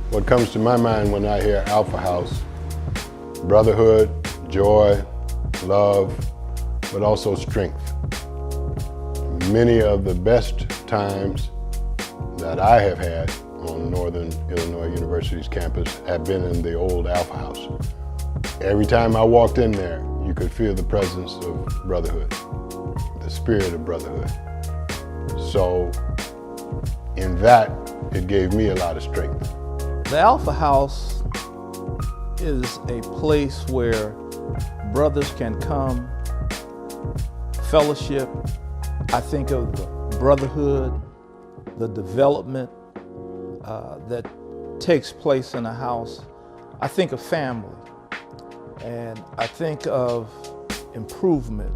What comes to my mind when I hear Alpha House, brotherhood, joy, love, but also strength. Many of the best times that I have had on Northern Illinois University's campus have been in the old Alpha House. Every time I walked in there, you could feel the presence of brotherhood, the spirit of brotherhood. So in that, it gave me a lot of strength. The Alpha House is a place where brothers can come, fellowship. I think of the brotherhood, the development that takes place in a house. I think of family, and I think of improvement,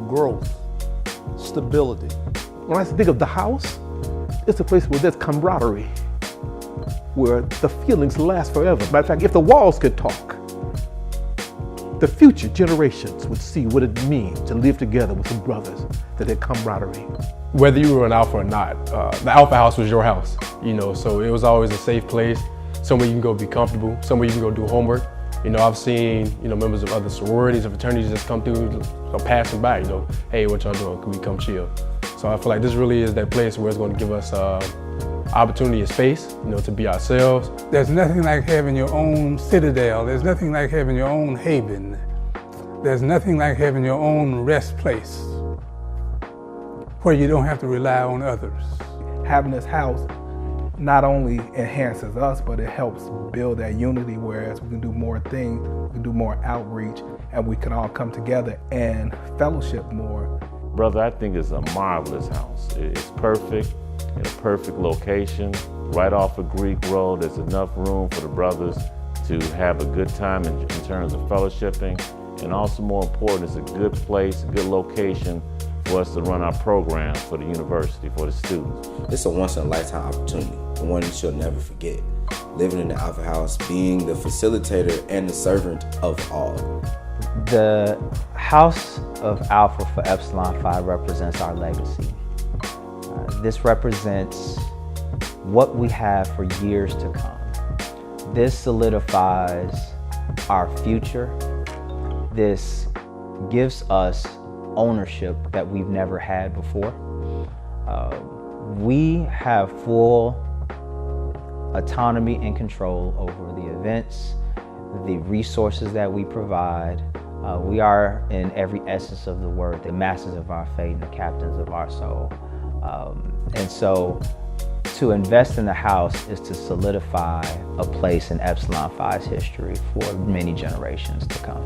growth, stability. When I think of the house, it's a place where there's camaraderie, where the feelings last forever. Matter of fact, if the walls could talk, the future generations would see what it means to live together with some brothers, that had camaraderie. Whether you were an Alpha or not, the Alpha House was your house, so it was always a safe place, somewhere you can go be comfortable, somewhere you can go do homework. I've seen, members of other sororities and fraternities just come through, passing by, hey, what y'all doing? Can we come chill? So I feel like this really is that place where it's going to give us opportunity and space, to be ourselves. There's nothing like having your own citadel. There's nothing like having your own haven. There's nothing like having your own rest place where you don't have to rely on others. Having this house not only enhances us, but it helps build that unity, whereas we can do more things, we can do more outreach, and we can all come together and fellowship more. Brother, I think it's a marvelous house. It's perfect, in a perfect location, right off of Greek Road. There's enough room for the brothers to have a good time in terms of fellowshipping, and also more important, it's a good place, a good location for us to run our programs for the university, for the students. It's a once-in-a-lifetime opportunity, one you shall never forget. Living in the Alpha House, being the facilitator and the servant of all. The House of Alpha for Epsilon Phi represents our legacy. This represents what we have for years to come. This solidifies our future. This gives us ownership that we've never had before. We have full autonomy and control over the events, the resources that we provide. We are, in every essence of the word, the masters of our fate and the captains of our soul. And so to invest in the house is to solidify a place in Epsilon Phi's history for many generations to come.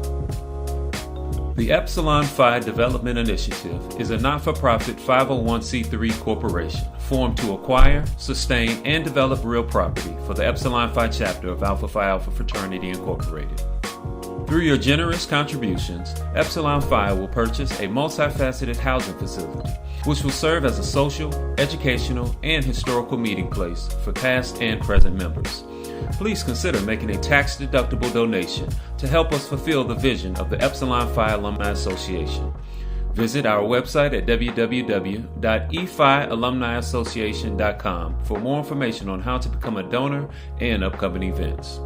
The Epsilon Phi Development Initiative is a not-for-profit 501c3 corporation formed to acquire, sustain, and develop real property for the Epsilon Phi chapter of Alpha Phi Alpha Fraternity Incorporated. Through your generous contributions, Epsilon Phi will purchase a multifaceted housing facility, which will serve as a social, educational, and historical meeting place for past and present members. Please consider making a tax-deductible donation to help us fulfill the vision of the Epsilon Phi Alumni Association. Visit our website at www.ephialumniassociation.com for more information on how to become a donor and upcoming events.